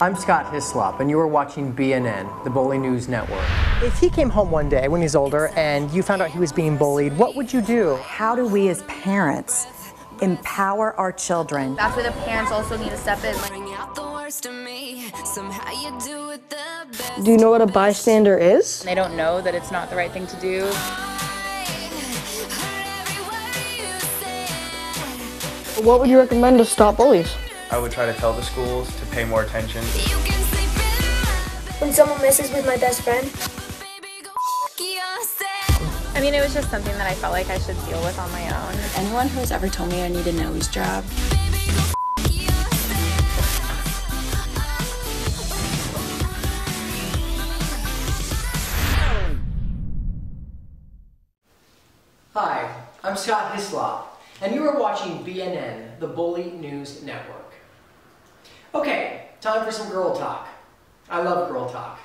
I'm Scott Hislop, and you are watching BNN, the Bully News Network. If he came home one day when he's older and you found out he was being bullied, what would you do? How do we as parents empower our children? That's where the parents also need to step in. Do you know what a bystander is? They don't know that it's not the right thing to do. What would you recommend to stop bullies? I would try to tell the schools to pay more attention. When someone messes with my best friend. I mean, it was just something that I felt like I should deal with on my own. Anyone who has ever told me I need to know his job. Hi, I'm Scott Hislop, and you are watching BNN, the Bully News Network. Okay, time for some girl talk. I love girl talk.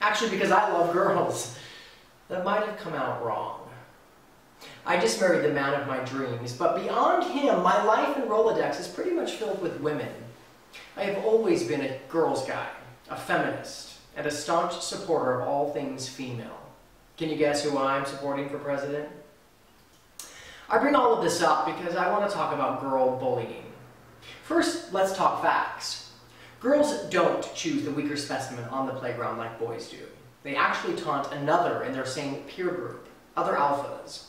Actually, because I love girls. That might have come out wrong. I just married the man of my dreams, but beyond him, my life in Rolodex is pretty much filled with women. I have always been a girl's guy, a feminist, and a staunch supporter of all things female. Can you guess who I'm supporting for president? I bring all of this up because I want to talk about girl bullying. First, let's talk facts. Girls don't choose the weaker specimen on the playground like boys do. They actually taunt another in their same peer group, other alphas.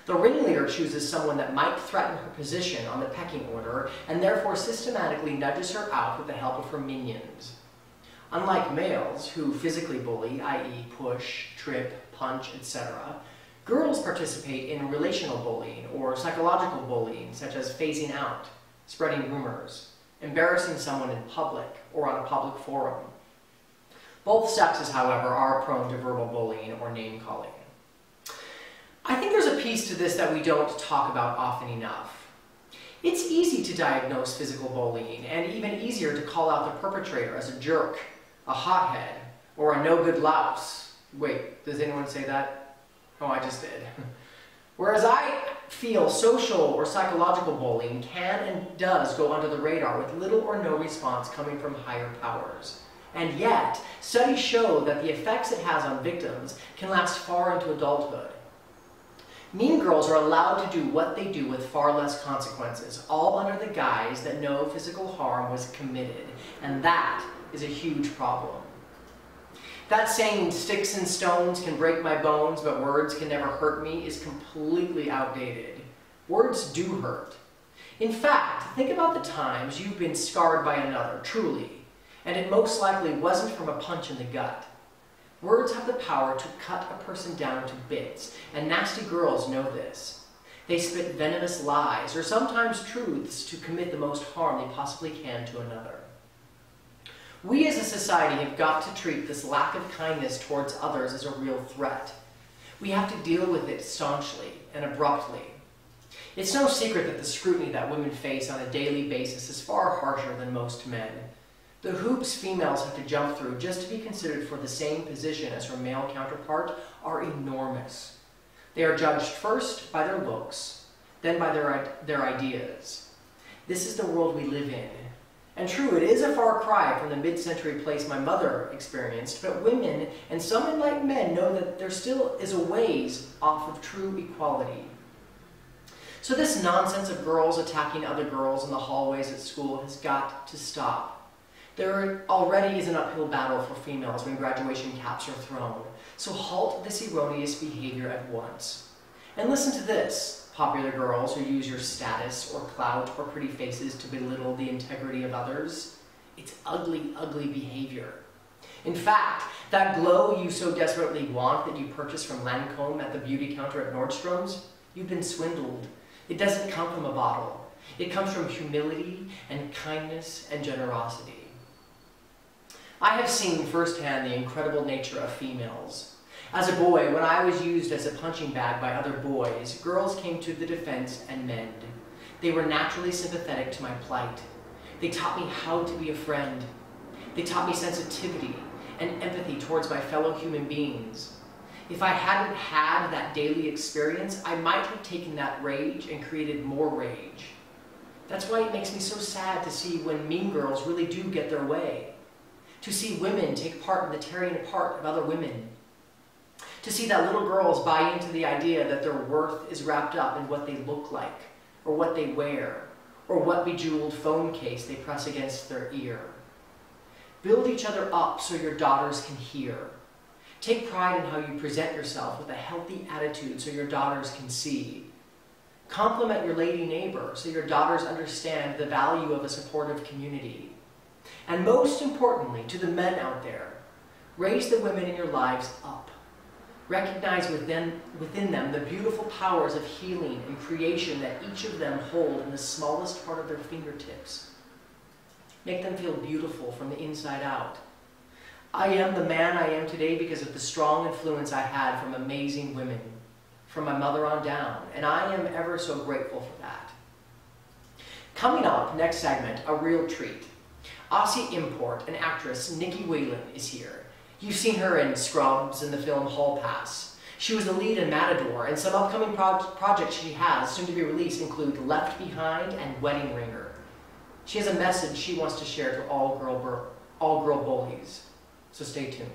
The ringleader chooses someone that might threaten her position on the pecking order and therefore systematically nudges her out with the help of her minions. Unlike males who physically bully, i.e. push, trip, punch, etc., girls participate in relational bullying or psychological bullying, such as phasing out, spreading rumors, embarrassing someone in public or on a public forum. Both sexes, however, are prone to verbal bullying or name-calling. I think there's a piece to this that we don't talk about often enough. It's easy to diagnose physical bullying, and even easier to call out the perpetrator as a jerk, a hothead, or a no-good louse. Wait, does anyone say that? Oh, I just did. Whereas I feel social or psychological bullying can and does go under the radar with little or no response coming from higher powers. And yet, studies show that the effects it has on victims can last far into adulthood. Mean girls are allowed to do what they do with far less consequences, all under the guise that no physical harm was committed, and that is a huge problem. That saying, sticks and stones can break my bones, but words can never hurt me, is completely outdated. Words do hurt. In fact, think about the times you've been scarred by another, truly, and it most likely wasn't from a punch in the gut. Words have the power to cut a person down to bits, and nasty girls know this. They spit venomous lies, or sometimes truths, to commit the most harm they possibly can to another. We as a society have got to treat this lack of kindness towards others as a real threat. We have to deal with it staunchly and abruptly. It's no secret that the scrutiny that women face on a daily basis is far harsher than most men. The hoops females have to jump through just to be considered for the same position as her male counterpart are enormous. They are judged first by their looks, then by their ideas. This is the world we live in. And true, it is a far cry from the mid-century place my mother experienced, but women, and some enlightened men, know that there still is a ways off of true equality. So this nonsense of girls attacking other girls in the hallways at school has got to stop. There already is an uphill battle for females when graduation caps are thrown, so halt this erroneous behavior at once. And listen to this. Popular girls who use your status or clout or pretty faces to belittle the integrity of others. It's ugly, ugly behavior. In fact, that glow you so desperately want that you purchase from Lancome at the beauty counter at Nordstrom's, you've been swindled. It doesn't come from a bottle. It comes from humility and kindness and generosity. I have seen firsthand the incredible nature of females. As a boy, when I was used as a punching bag by other boys, girls came to the defense and mend. They were naturally sympathetic to my plight. They taught me how to be a friend. They taught me sensitivity and empathy towards my fellow human beings. If I hadn't had that daily experience, I might have taken that rage and created more rage. That's why it makes me so sad to see when mean girls really do get their way. to see women take part in the tearing apart of other women, to see that little girls buy into the idea that their worth is wrapped up in what they look like, or what they wear, or what bejeweled phone case they press against their ear. Build each other up so your daughters can hear. Take pride in how you present yourself with a healthy attitude so your daughters can see. Compliment your lady neighbor so your daughters understand the value of a supportive community. And most importantly, to the men out there, raise the women in your lives up. Recognize within them the beautiful powers of healing and creation that each of them hold in the smallest part of their fingertips. Make them feel beautiful from the inside out. I am the man I am today because of the strong influence I had from amazing women, from my mother on down, and I am ever so grateful for that. Coming up, next segment, a real treat. Aussie import and actress Nicky Whelan is here. You've seen her in Scrubs and the film Hall Pass. She was the lead in Matador, and some upcoming projects she has, soon to be released, include Left Behind and Wedding Ringer. She has a message she wants to share to all girl bullies. So stay tuned.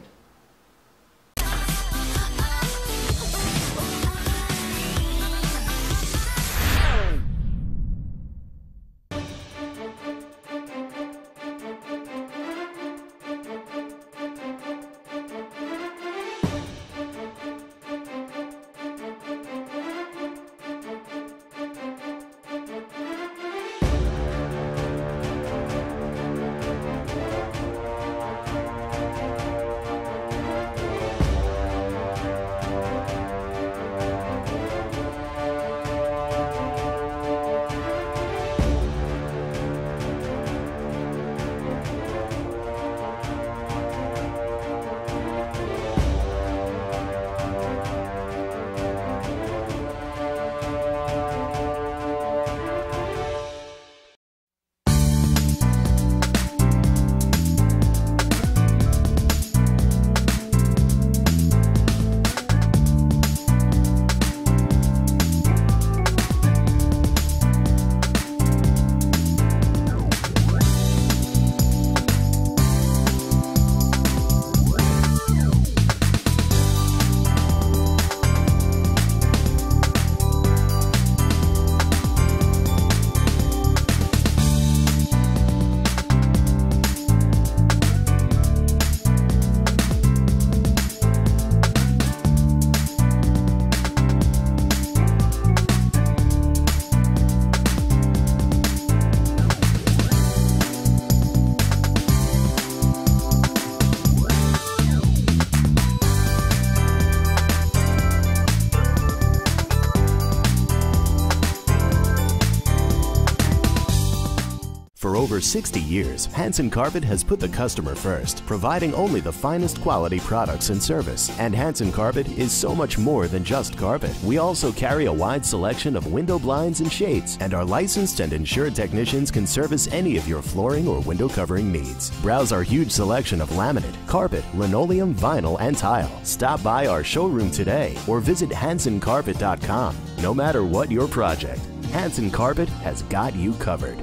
For over 60 years, Hansen Carpet has put the customer first, providing only the finest quality products and service. And Hansen Carpet is so much more than just carpet. We also carry a wide selection of window blinds and shades, and our licensed and insured technicians can service any of your flooring or window covering needs. Browse our huge selection of laminate, carpet, linoleum, vinyl, and tile. Stop by our showroom today or visit HansenCarpet.com. No matter what your project, Hansen Carpet has got you covered.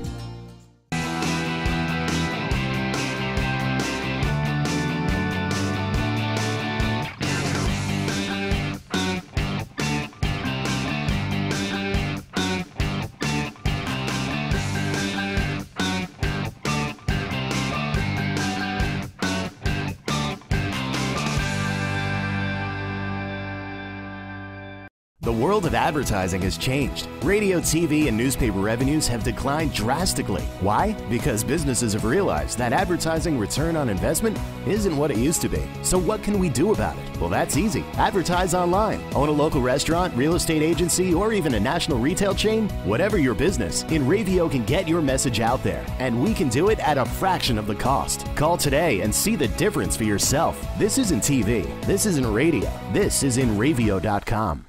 The world of advertising has changed. Radio, TV, and newspaper revenues have declined drastically. Why? Because businesses have realized that advertising return on investment isn't what it used to be. So what can we do about it? Well, that's easy. Advertise online. Own a local restaurant, real estate agency, or even a national retail chain? Whatever your business, InRavio can get your message out there, and we can do it at a fraction of the cost. Call today and see the difference for yourself. This isn't TV. This isn't radio. This is InRavio.com.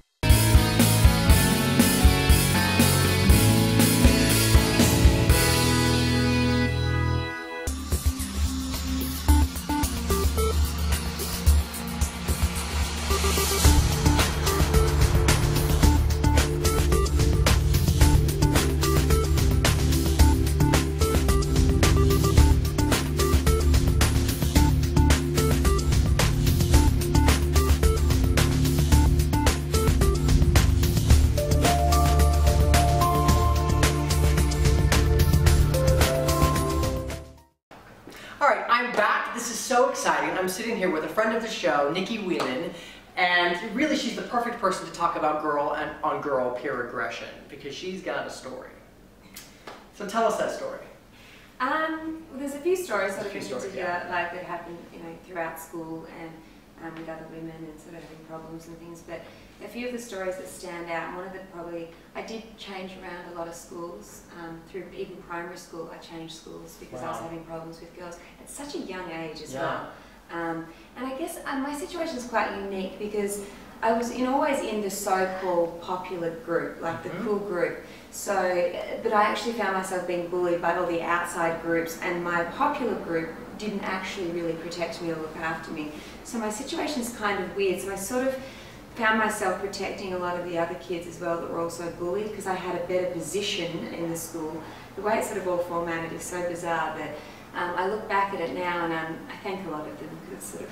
All right, I'm back. This is so exciting. I'm sitting here with a friend of the show, Nicky Whelan, and really she's the perfect person to talk about girl and on-girl peer aggression because she's got a story. So tell us that story. Well, there's a few stories sort of in particular, like that happened, throughout school and with other women and sort of having problems and things. But a few of the stories that stand out, and one of them probably, I did change around a lot of schools. Through even primary school, I changed schools because I was having problems with girls at such a young age as well. And I guess my situation is quite unique because I was always in the so-called popular group, like the cool group. So, but I actually found myself being bullied by all the outside groups, and my popular group didn't actually really protect me or look after me. So my situation is kind of weird. So I sort of found myself protecting a lot of the other kids as well that were also bullied because I had a better position in the school. The way it's sort of all formatted is so bizarre that I look back at it now and I thank a lot of them because it's sort of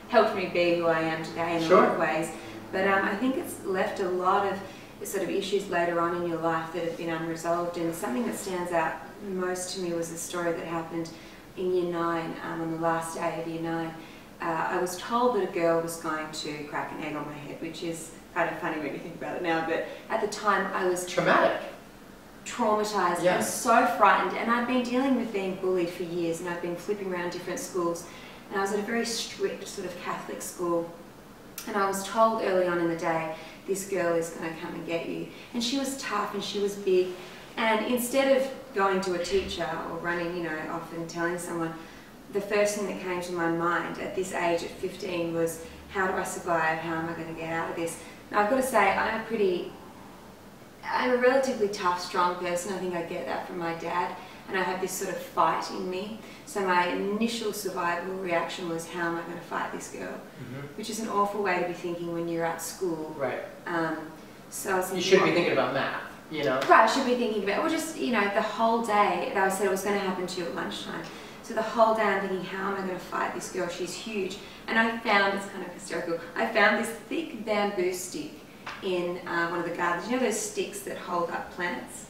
helped me be who I am today in a lot of ways. But I think it's left a lot of sort of issues later on in your life that have been unresolved, and something that stands out most to me was a story that happened in Year 9, on the last day of Year 9. I was told that a girl was going to crack an egg on my head, which is kind of funny when you think about it now, but at the time I was traumatized and so frightened, and I'd been dealing with being bullied for years, and I'd been flipping around different schools, and I was at a very strict sort of Catholic school, and I was told early on in the day, this girl is going to come and get you. And she was tough and she was big, and instead of going to a teacher or running, off and telling someone, the first thing that came to my mind at this age, at 15, was how do I survive? How am I going to get out of this? Now I've got to say, I'm a relatively tough, strong person. I think I get that from my dad, and I have this sort of fight in me. So my initial survival reaction was, how am I going to fight this girl? Which is an awful way to be thinking when you're at school. Right. So I was thinking, you shouldn't be thinking about math, Right, I should be thinking about, just, the whole day, I said it was going to happen to you at lunchtime. So the whole day I'm thinking, how am I going to fight this girl? She's huge. And I found, it's kind of hysterical, I found this thick bamboo stick in one of the gardens. You know those sticks that hold up plants?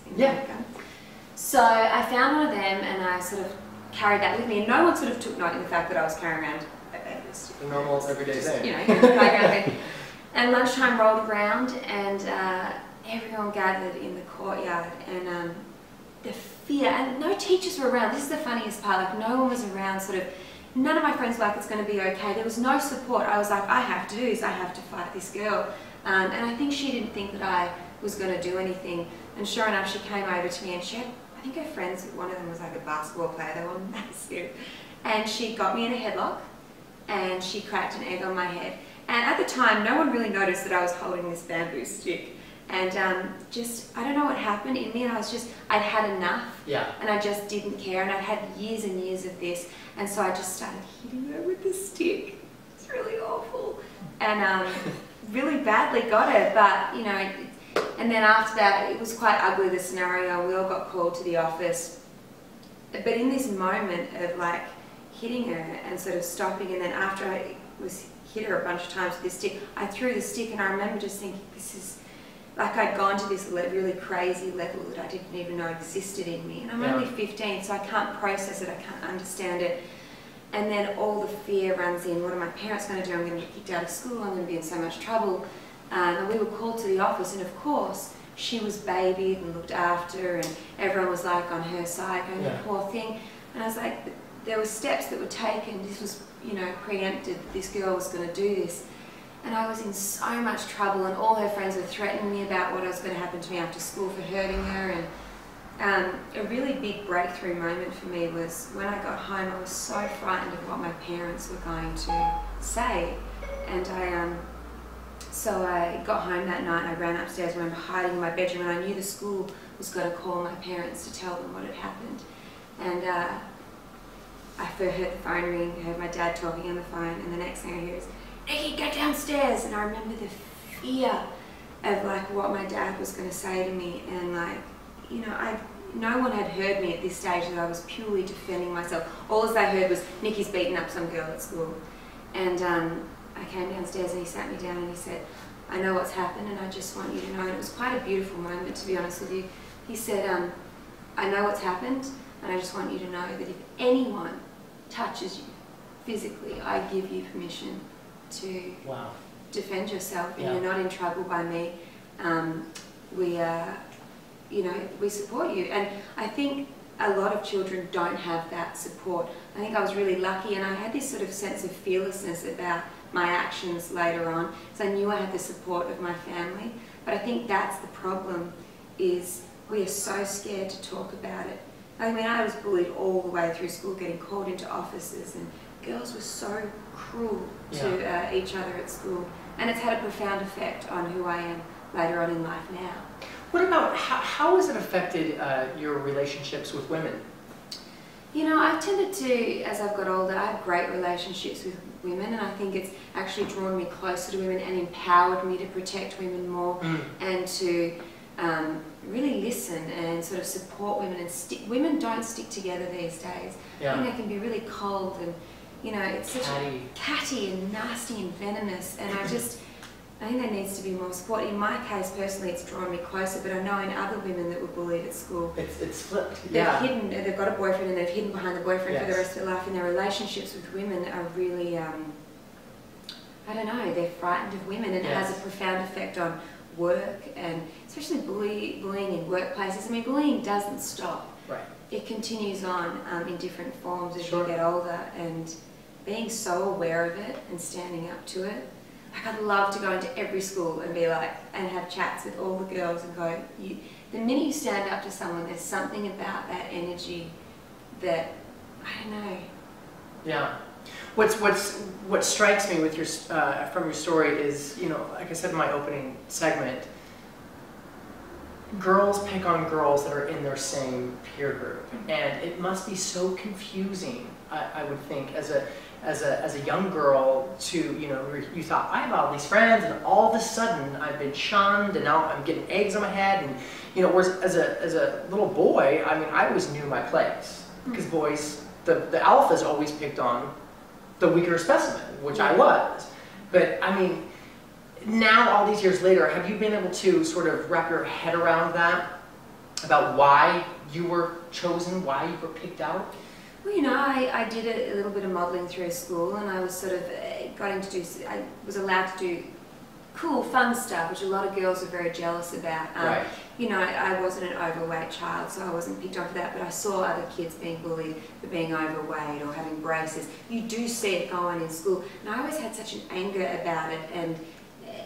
So I found one of them and I sort of carried that with me, and no one sort of took note in the fact that I was carrying around a bamboo stick. The normal everyday thing. And lunchtime rolled around and everyone gathered in the courtyard, and the fear, and no teachers were around. This is the funniest part, like no one was around, none of my friends were like, it's going to be okay. There was no support. I was like, I have to do this, I have to fight this girl. And I think she didn't think that I was going to do anything. And sure enough, she came over to me and she had, I think her friends, one of them was like a basketball player, they were massive. And she got me in a headlock and she cracked an egg on my head. And at the time, no one really noticed that I was holding this bamboo stick. And I don't know what happened in me, and I'd had enough. And I just didn't care, and I'd had years and years of this. And so I just started hitting her with the stick. It's really awful. And really badly got her, but and then after that, it was quite ugly, the scenario. We all got called to the office. But in this moment of like hitting her and sort of stopping, and then after I hit her a bunch of times with this stick, I threw the stick, and I remember just thinking, this is, like I'd gone to this really crazy level that I didn't even know existed in me. And I'm only 15, so I can't process it, I can't understand it. And then all the fear runs in. What are my parents going to do? I'm going to get kicked out of school, I'm going to be in so much trouble. And we were called to the office, and of course, she was babied and looked after, and everyone was like on her side, going, the poor thing. And I was like, there were steps that were taken. This was, preempted. This girl was going to do this. And I was in so much trouble, and all her friends were threatening me about what was going to happen to me after school for hurting her. And a really big breakthrough moment for me was when I got home. I was so frightened of what my parents were going to say. And so I got home that night and I ran upstairs. I remember hiding in my bedroom, and I knew the school was going to call my parents to tell them what had happened. And I heard the phone ring, heard my dad talking on the phone, and the next thing I hear is, Nicky, get downstairs. And I remember the fear of like what my dad was going to say to me, and like, no one had heard me at this stage that I was purely defending myself. All as they heard was, Nicky's beaten up some girl at school. And I came downstairs and he sat me down and he said, I know what's happened and I just want you to know. And it was quite a beautiful moment, to be honest with you. He said, I know what's happened, and I just want you to know that if anyone touches you physically, I give you permission to defend yourself, and you're not in trouble by me. We support you. And I think a lot of children don't have that support. I think I was really lucky, and I had this sort of sense of fearlessness about my actions later on, so I knew I had the support of my family. But I think that's the problem, is we are so scared to talk about it. I mean, I was bullied all the way through school, getting called into offices, and girls were so cruel to each other at school. And it's had a profound effect on who I am later on in life now. What about, how has it affected your relationships with women? You know, I've tended to, as I've got older, I have great relationships with women, and I think it's actually drawn me closer to women and empowered me to protect women more and to really listen and sort of support women. And women don't stick together these days. I think they can be really cold and, you know, it's such catty and nasty and venomous, and I think there needs to be more support. In my case, personally, it's drawn me closer, but I know in other women that were bullied at school, it's flipped. They've got a boyfriend and they've hidden behind the boyfriend for the rest of their life, and their relationships with women are really, I don't know, they're frightened of women, and it has a profound effect on work, and especially bullying in workplaces. I mean, bullying doesn't stop. Right. It continues on in different forms as you get older, and being so aware of it and standing up to it. Like, I'd love to go into every school and be like, and have chats with all the girls and go, the minute you stand up to someone, there's something about that energy that, I don't know. Yeah. What strikes me with your from your story is, you know, like I said in my opening segment, girls pick on girls that are in their same peer group, and it must be so confusing. I would think as a young girl to, you know, you thought, I have all these friends, and all of a sudden I've been shunned, and now I'm getting eggs on my head, and, you know, whereas as a little boy, I mean, I always knew my place, because boys, the alphas always picked on the weaker specimen, which I was. But I mean, now all these years later, have you been able to sort of wrap your head around that, about why you were chosen, why you were picked out? Well, you know, I did a little bit of modelling through school, and I was sort of I was allowed to do cool, fun stuff, which a lot of girls are very jealous about. You know, I wasn't an overweight child, so I wasn't picked on for that, but I saw other kids being bullied for being overweight or having braces. You do see it go on in school, and I always had such an anger about it, and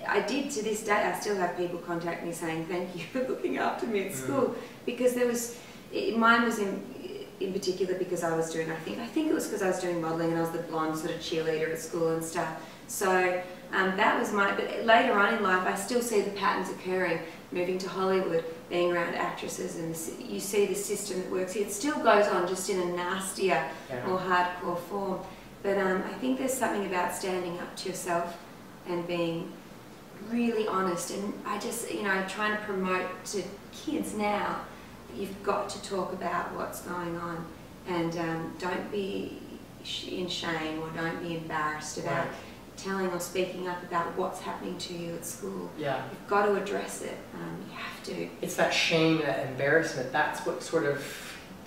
I did to this day. I still have people contact me saying thank you for looking after me at school, because there was, mine was in particular because I was doing, I think it was because I was doing modelling and I was the blonde sort of cheerleader at school and stuff. So that was but later on in life I still see the patterns occurring, moving to Hollywood, being around actresses, and you see the system that works here. It still goes on, just in a nastier, more hardcore form. But I think there's something about standing up to yourself and being really honest, and I just, you know, trying to promote to kids now, you've got to talk about what's going on, and don't be in shame, or don't be embarrassed about telling or speaking up about what's happening to you at school. You've got to address it. You have to. It's that shame, that embarrassment, that's what sort of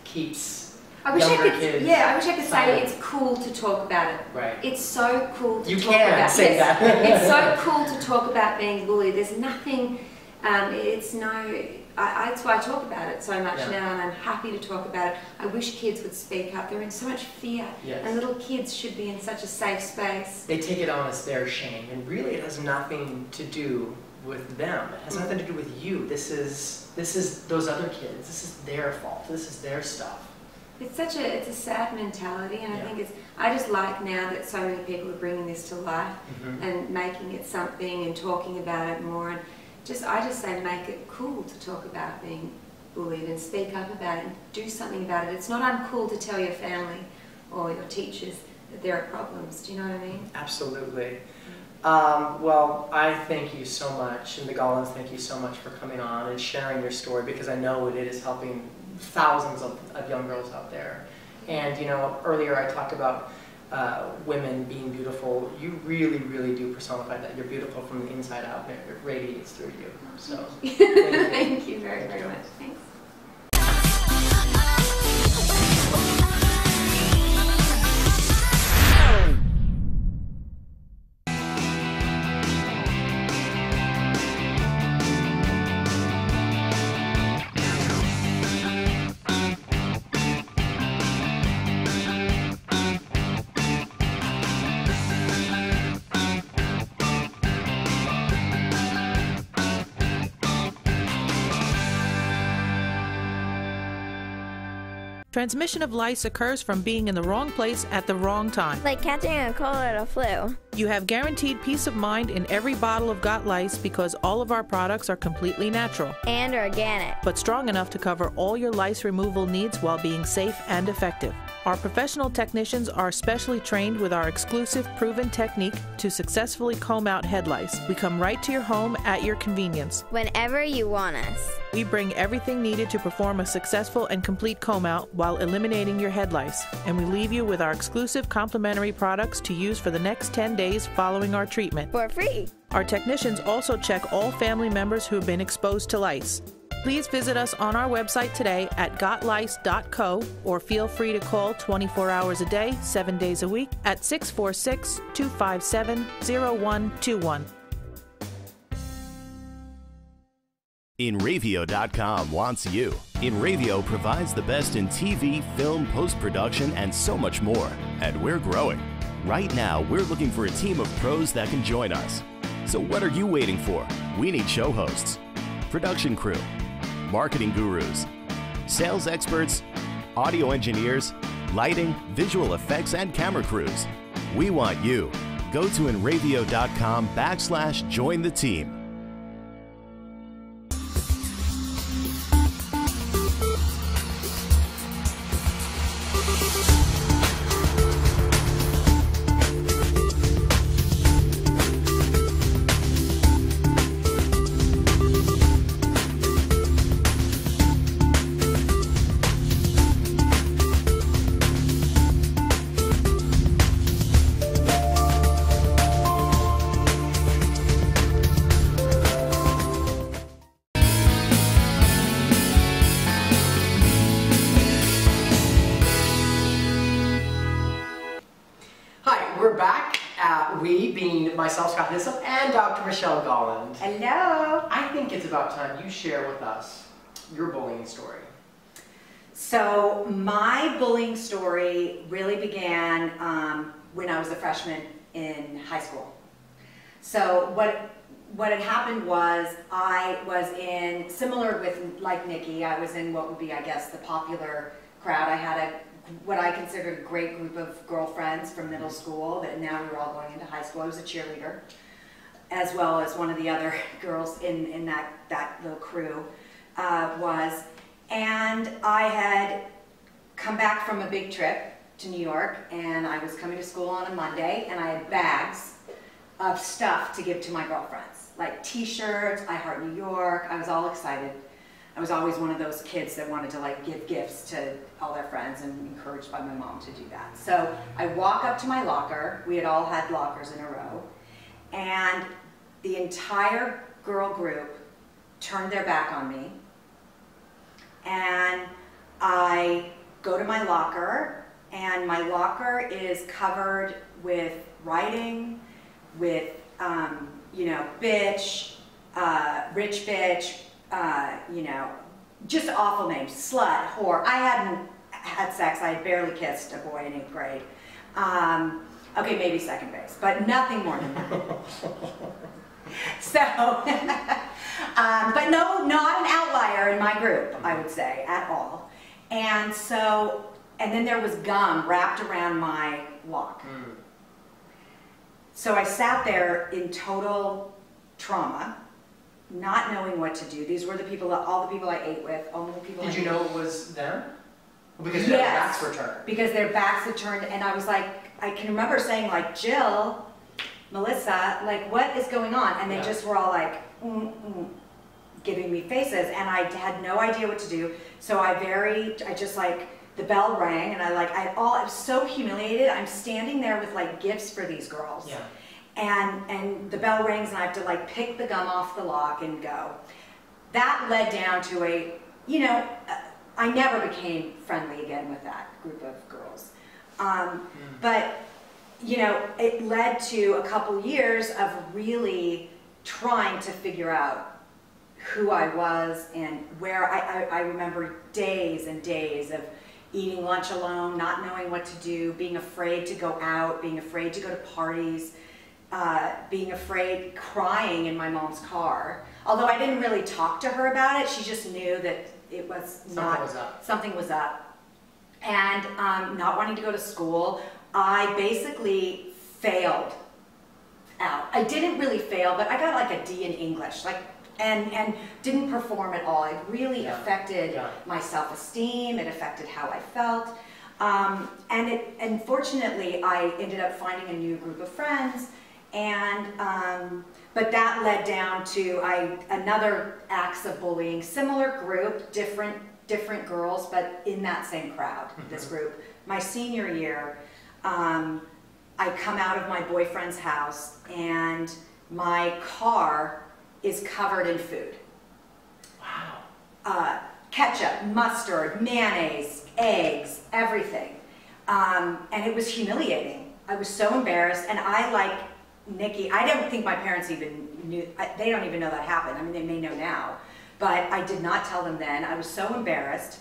keeps I wish younger I could, kids I wish I could silent. say it's cool to talk about it. Right. It's so cool to you talk can about say that. It's so cool to talk about being bullied. There's nothing, it's no, that's why I talk about it so much now, and I'm happy to talk about it. I wish kids would speak up. They're in so much fear, and little kids should be in such a safe space. They take it on as their shame, and really it has nothing to do with them. It has nothing to do with you. This is those other kids. This is their fault. This is their stuff. It's a sad mentality, and I think I just like now that so many people are bringing this to life and making it something and talking about it more, and I just say make it cool to talk about being bullied and speak up about it and do something about it. It's not uncool to tell your family or your teachers that there are problems. Do you know what I mean? Absolutely. Well, I thank you so much, and the Gollins, thank you so much for coming on and sharing your story, because I know it is helping thousands of young girls out there. And, you know, earlier I talked about women being beautiful. You really, really do personify that. You're beautiful from the inside out, and it radiates through you. So, thank you very, very much. Thanks. Transmission of lice occurs from being in the wrong place at the wrong time. Like catching a cold or a flu. You have guaranteed peace of mind in every bottle of Got Lice because all of our products are completely natural. And organic. But strong enough to cover all your lice removal needs while being safe and effective. Our professional technicians are specially trained with our exclusive proven technique to successfully comb out head lice. We come right to your home at your convenience. Whenever you want us. We bring everything needed to perform a successful and complete comb out while eliminating your head lice. And we leave you with our exclusive complimentary products to use for the next 10 days following our treatment. For free. Our technicians also check all family members who have been exposed to lice. Please visit us on our website today at gotlice.co or feel free to call 24 hours a day, 7 days a week at 646-257-0121. InRavio.com wants you. InRavio provides the best in TV, film, post-production, and so much more. And we're growing. Right now, we're looking for a team of pros that can join us. So what are you waiting for? We need show hosts, production crew, marketing gurus, sales experts, audio engineers, lighting, visual effects, and camera crews. We want you. Go to InRavio.com/join the team. We're back. We being myself, Scott Nissom, and Dr. Michelle Golland. Hello. I think it's about time you share with us your bullying story. So my bullying story really began when I was a freshman in high school. So what had happened was I was in, similar with like Nikki, I was in what would be, I guess, the popular crowd. I had what I considered a great group of girlfriends from middle school that now we were all going into high school. I was a cheerleader, as well as one of the other girls in that little crew was. And I had come back from a big trip to New York, and I was coming to school on a Monday, and I had bags of stuff to give to my girlfriends, like t-shirts, I Heart New York. I was all excited. I was always one of those kids that wanted to like give gifts to all their friends, and encouraged by my mom to do that. So I walk up to my locker. We had all had lockers in a row, and the entire girl group turned their back on me. And I go to my locker, and my locker is covered with writing, with you know, bitch, rich bitch, you know, just awful names, slut, whore. I hadn't had sex. I had barely kissed a boy in 8th grade. Okay, maybe second base, but nothing more than that. So, but no, not an outlier in my group, I would say, at all. And so, and then there was gum wrapped around my lock. So I sat there in total trauma, not knowing what to do. These were the people, all the people I ate with, only the people. Did you know it was them? Because their backs were turned. Because their backs had turned, and I was like, I can remember saying like, Jill, Melissa, like, what is going on? And they just were all like, giving me faces, and I had no idea what to do. So I just like, the bell rang, and I was so humiliated. I'm standing there with like gifts for these girls. Yeah. And the bell rings, and I have to like pick the gum off the lock and go. That led down to a, you know, I never became friendly again with that group of girls. But, you know, it led to a couple years of really trying to figure out who I was and where. I remember days and days of eating lunch alone, not knowing what to do, being afraid to go out, being afraid to go to parties, being afraid, crying in my mom's car. Although I didn't really talk to her about it, she just knew that it was something was up. and not wanting to go to school, I basically failed out. I didn't really fail, but I got like a D in English, and didn't perform at all. It really affected my self-esteem. It affected how I felt. And fortunately, I ended up finding a new group of friends, and but that led down to another acts of bullying, similar group, different girls, but in that same crowd, this group. My senior year, I come out of my boyfriend's house, and my car is covered in food. Wow. Ketchup, mustard, mayonnaise, eggs, everything. And it was humiliating. I was so embarrassed, and I, like Nicky, I don't think my parents even knew, they don't even know that happened. I mean, they may know now, but I did not tell them then. I was so embarrassed.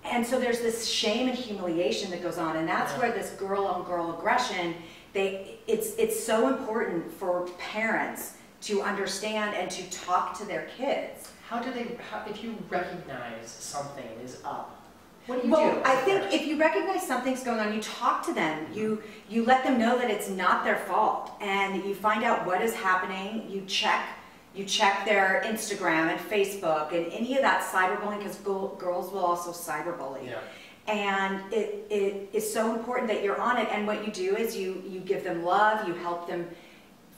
And so there's this shame and humiliation that goes on, and that's where this girl-on-girl aggression, it's so important for parents to understand and to talk to their kids. If you recognize something is up, what do you do? I think parent? If you recognize something's going on, you talk to them. You let them know that it's not their fault, and you find out what is happening. You check their Instagram and Facebook and any of that cyberbullying, because girls will also cyberbully. Yeah. And it is so important that you're on it. And what you do is you give them love. You help them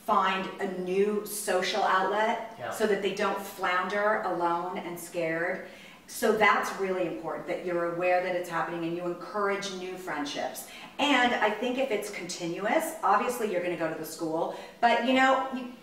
find a new social outlet so that they don't flounder alone and scared. So that's really important, that you're aware that it's happening, and you encourage new friendships. And I think if it's continuous, obviously you're going to go to the school, but you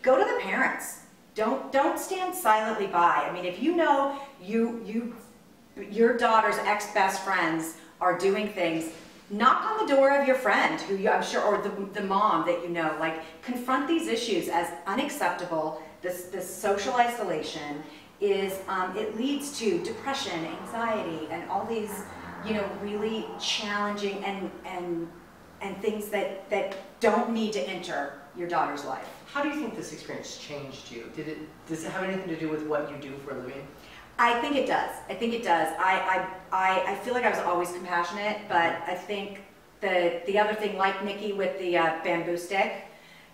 go to the parents. Don't stand silently by. I mean, if you know your daughter's ex-best friends are doing things, knock on the door of your friend, who I'm sure, or the mom that you know. Like, confront these issues as unacceptable. This social isolation is it leads to depression, anxiety, and all these really challenging and things that don't need to enter your daughter's life. How do you think this experience changed you? Does it have anything to do with what you do for a living? I think it does. I think it does. I feel like I was always compassionate, but I think the other thing, like Nicky with the bamboo stick,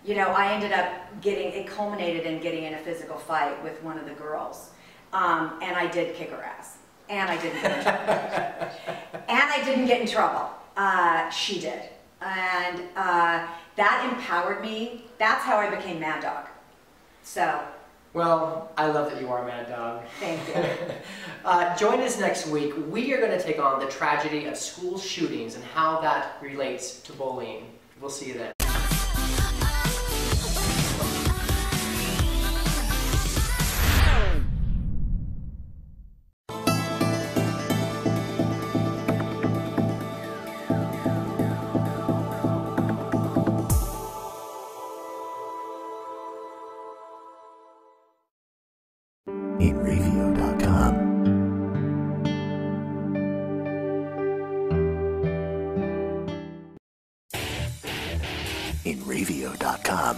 I ended up it culminated in getting in a physical fight with one of the girls. And I did kick her ass. And I didn't get in trouble. And I didn't get in trouble. She did. And that empowered me. That's how I became Mad Dog. So. Well, I love that you are Mad Dog. Thank you. Join us next week. We are going to take on the tragedy of school shootings and how that relates to bullying. We'll see you then. InRevio.com.